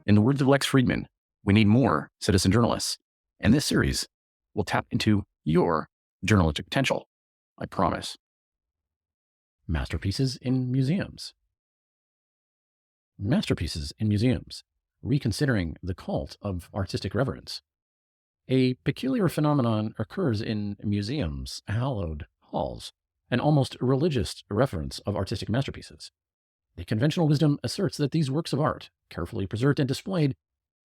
In the words of Lex Friedman, we need more citizen journalists. And this series will tap into your journalistic potential. I promise. Masterpieces in museums. Masterpieces in museums. Reconsidering the cult of artistic reverence. A peculiar phenomenon occurs in museums, hallowed halls, an almost religious reverence of artistic masterpieces. The conventional wisdom asserts that these works of art, carefully preserved and displayed,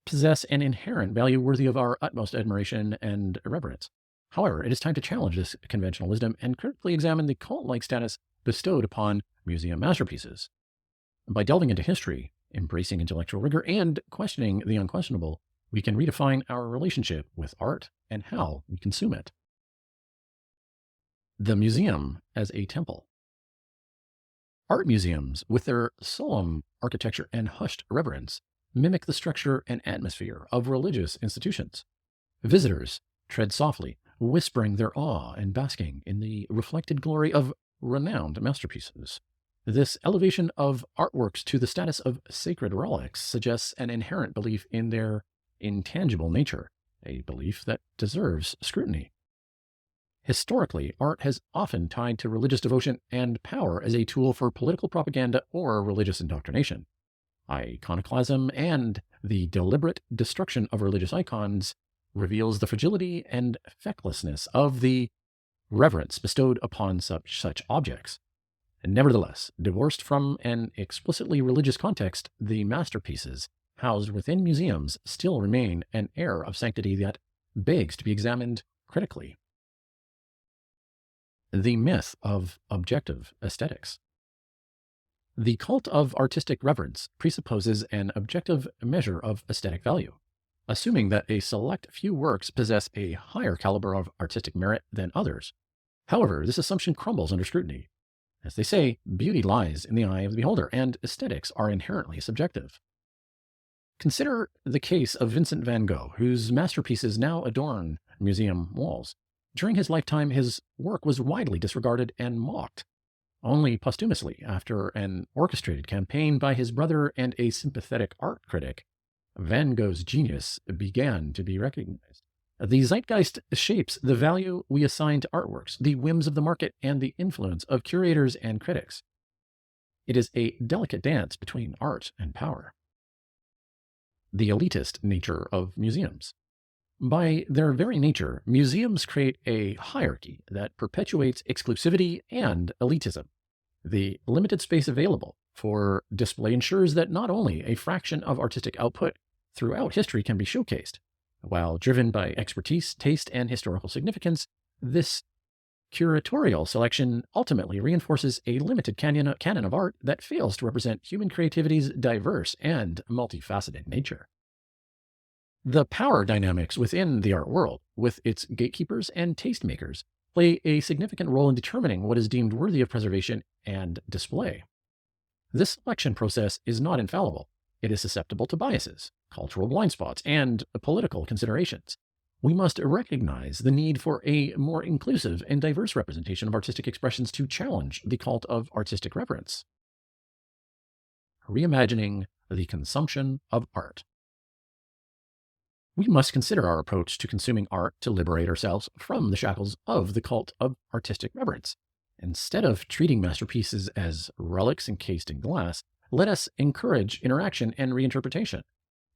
possess an inherent value worthy of our utmost admiration and reverence. However, it is time to challenge this conventional wisdom and critically examine the cult-like status bestowed upon museum masterpieces. By delving into history, embracing intellectual rigor, and questioning the unquestionable, we can redefine our relationship with art and how we consume it. The museum as a temple. Art museums, with their solemn architecture and hushed reverence, mimic the structure and atmosphere of religious institutions. Visitors tread softly, whispering their awe and basking in the reflected glory of renowned masterpieces. This elevation of artworks to the status of sacred relics suggests an inherent belief in their intangible nature, a belief that deserves scrutiny. Historically, art has often tied to religious devotion and power as a tool for political propaganda or religious indoctrination. Iconoclasm and the deliberate destruction of religious icons reveals the fragility and fecklessness of the reverence bestowed upon such objects. Nevertheless, divorced from an explicitly religious context, the masterpieces housed within museums still remain an air of sanctity that begs to be examined critically. The myth of objective aesthetics. The cult of artistic reverence presupposes an objective measure of aesthetic value, assuming that a select few works possess a higher caliber of artistic merit than others. However, this assumption crumbles under scrutiny. As they say, beauty lies in the eye of the beholder, and aesthetics are inherently subjective. Consider the case of Vincent van Gogh, whose masterpieces now adorn museum walls. During his lifetime, his work was widely disregarded and mocked. Only posthumously, after an orchestrated campaign by his brother and a sympathetic art critic, Van Gogh's genius began to be recognized. The zeitgeist shapes the value we assign to artworks, the whims of the market, and the influence of curators and critics. It is a delicate dance between art and power. The elitist nature of museums. By their very nature, museums create a hierarchy that perpetuates exclusivity and elitism. The limited space available for display ensures that not only a fraction of artistic output throughout history can be showcased. While driven by expertise, taste, and historical significance, this curatorial selection ultimately reinforces a limited canon of art that fails to represent human creativity's diverse and multifaceted nature. The power dynamics within the art world, with its gatekeepers and tastemakers, play a significant role in determining what is deemed worthy of preservation and display. This selection process is not infallible. It is susceptible to biases, cultural blind spots, and political considerations. We must recognize the need for a more inclusive and diverse representation of artistic expressions to challenge the cult of artistic reverence. Reimagining the consumption of art. We must consider our approach to consuming art to liberate ourselves from the shackles of the cult of artistic reverence. Instead of treating masterpieces as relics encased in glass, let us encourage interaction and reinterpretation.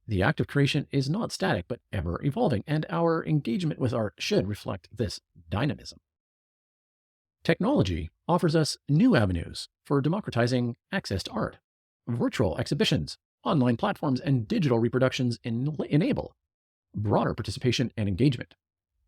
The act of creation is not static, but ever evolving, and our engagement with art should reflect this dynamism. Technology offers us new avenues for democratizing access to art. Virtual exhibitions, online platforms, and digital reproductions enable broader participation and engagement.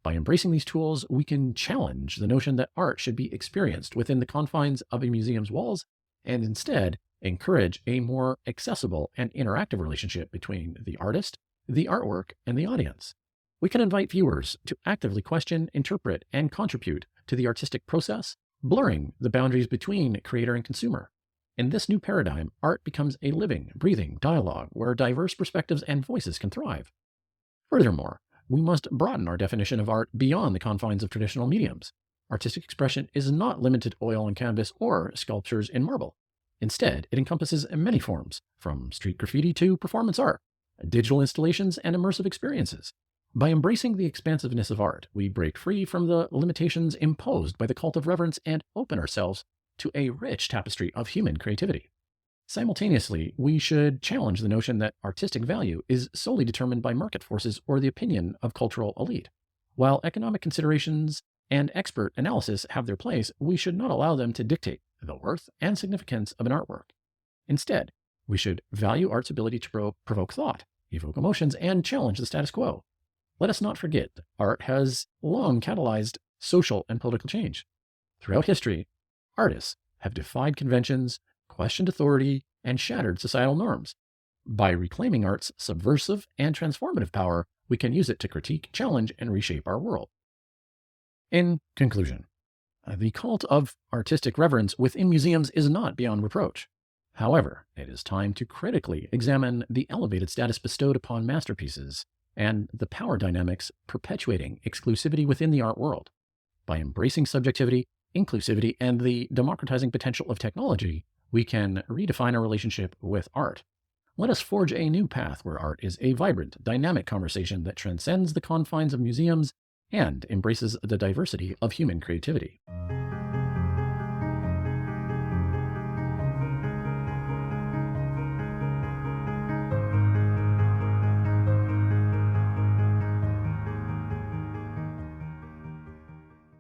By embracing these tools, we can challenge the notion that art should be experienced within the confines of a museum's walls, and instead encourage a more accessible and interactive relationship between the artist, the artwork, and the audience. We can invite viewers to actively question, interpret, and contribute to the artistic process, blurring the boundaries between creator and consumer. In this new paradigm, art becomes a living, breathing dialogue where diverse perspectives and voices can thrive. Furthermore, we must broaden our definition of art beyond the confines of traditional mediums. Artistic expression is not limited to oil and canvas or sculptures in marble. Instead, it encompasses many forms, from street graffiti to performance art. digital installations, and immersive experiences. By embracing the expansiveness of art, we break free from the limitations imposed by the cult of reverence and open ourselves to a rich tapestry of human creativity. Simultaneously, we should challenge the notion that artistic value is solely determined by market forces or the opinion of cultural elite. While economic considerations and expert analysis have their place, we should not allow them to dictate the worth and significance of an artwork. Instead, we should value art's ability to provoke thought, evoke emotions, and challenge the status quo. Let us not forget that art has long catalyzed social and political change. Throughout history, artists have defied conventions, questioned authority, and shattered societal norms. By reclaiming art's subversive and transformative power, we can use it to critique, challenge, and reshape our world. In conclusion, the cult of artistic reverence within museums is not beyond reproach. However, it is time to critically examine the elevated status bestowed upon masterpieces and the power dynamics perpetuating exclusivity within the art world. By embracing subjectivity, inclusivity, and the democratizing potential of technology, we can redefine our relationship with art. Let us forge a new path where art is a vibrant, dynamic conversation that transcends the confines of museums and embraces the diversity of human creativity.